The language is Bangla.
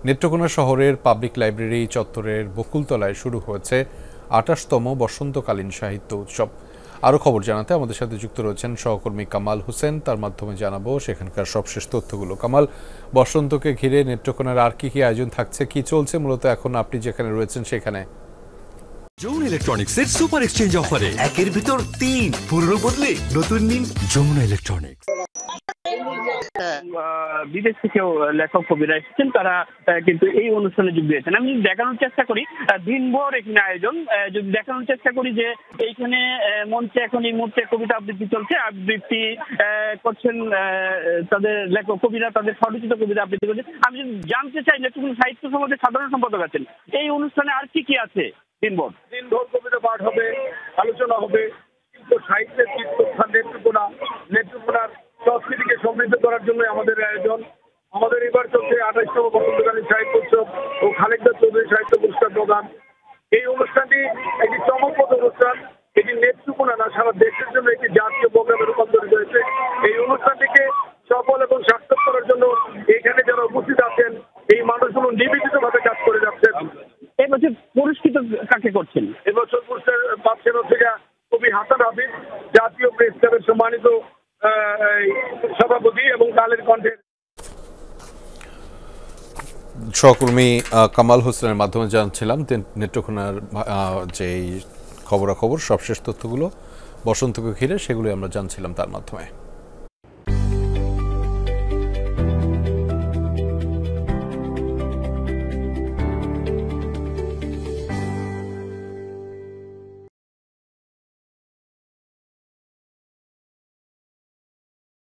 নেত্রকোনা শহরের পাবলিক লাইব্রেরি চত্বরের বকুলতলায় শুরু হয়েছে ২৮তম বসন্তকালীন সাহিত্য উৎসব। আরও খবর জানাতে আমাদের সাথে যুক্ত রয়েছেন সহকর্মী কামাল হোসেন। তার মাধ্যমে জানাবো সেখানকার সবশেষ তথ্যগুলো। কামাল, বসন্তকে ঘিরে নেত্রকোনার আর কি আয়োজন থাকছে, কি চলছে মূলত এখন আপনি যেখানে রয়েছেন সেখানে? যমুনা ইলেকট্রনিক্সের সুপার এক্সচেঞ্জ অফারে একের ভিতর ৩ পুরনো বদলে নতুন নিন যমুনা ইলেকট্রনিক্স। বিদেশ থেকেও লেখক কবিরা এসেছেন, তারা কিন্তু এই অনুষ্ঠানে যোগ দিয়েছেন। আমি দেখানোর চেষ্টা করি দিনভর এখানে আয়োজন, যদি দেখানোর চেষ্টা করি যে এইখানে মঞ্চে এখন এই মুহূর্তে কবিতা আবৃত্তি চলছে। আবৃত্তি করছেন তাদের লেখক কবিরা, তাদের স্বরচিত কবিতা আবৃত্তি করছে। আমি যদি জানতে চাই নেত্রকোনা সাহিত্য সমাজের সাধারণ সম্পাদক আছেন, এই অনুষ্ঠানে আর কি আছে? দিনভর কবিতা পাঠ হবে, আলোচনা হবে, সাহিত্যের তীর্থস্থান নেত্রকোনার সংস্কৃতিকে সমৃদ্ধ করার জন্য আমাদের আয়োজন। আমাদের এবার চলছে ২৮তম বসন্তকালীন সাহিত্য উৎসব ও খালেদা চৌধুরী সাহিত্য পুরস্কার প্রদান। এই অনুষ্ঠানটি একটি চমকপ্রদ অনুষ্ঠান। এটি নেত্রকোনা না, সারা দেশের জন্য একটি জাতীয় প্রোগ্রামে রূপান্তরিত হয়েছে। এই অনুষ্ঠানটিকে সফল এবং সার্থক করার জন্য এখানে যারা উপস্থিত আছেন, এই মানুষগুলো নিবেদিতভাবে কাজ করে যাচ্ছেন। এবছর পুরস্কৃত কাকে করছেন? এবছর পুরস্কার পাচ্ছেন হচ্ছে কবি হাসান হাবিব, জাতীয় প্রেস ক্লাবের সম্মানিত সভাপতি এবং কালের কণ্ঠের সহকর্মী কামাল হোসেনের মাধ্যমে জানছিলাম নেত্রকোনার যে খবরাখবর, সবশেষ তথ্যগুলো বসন্তকে ঘিরে, সেগুলোই আমরা জানছিলাম তার মাধ্যমে।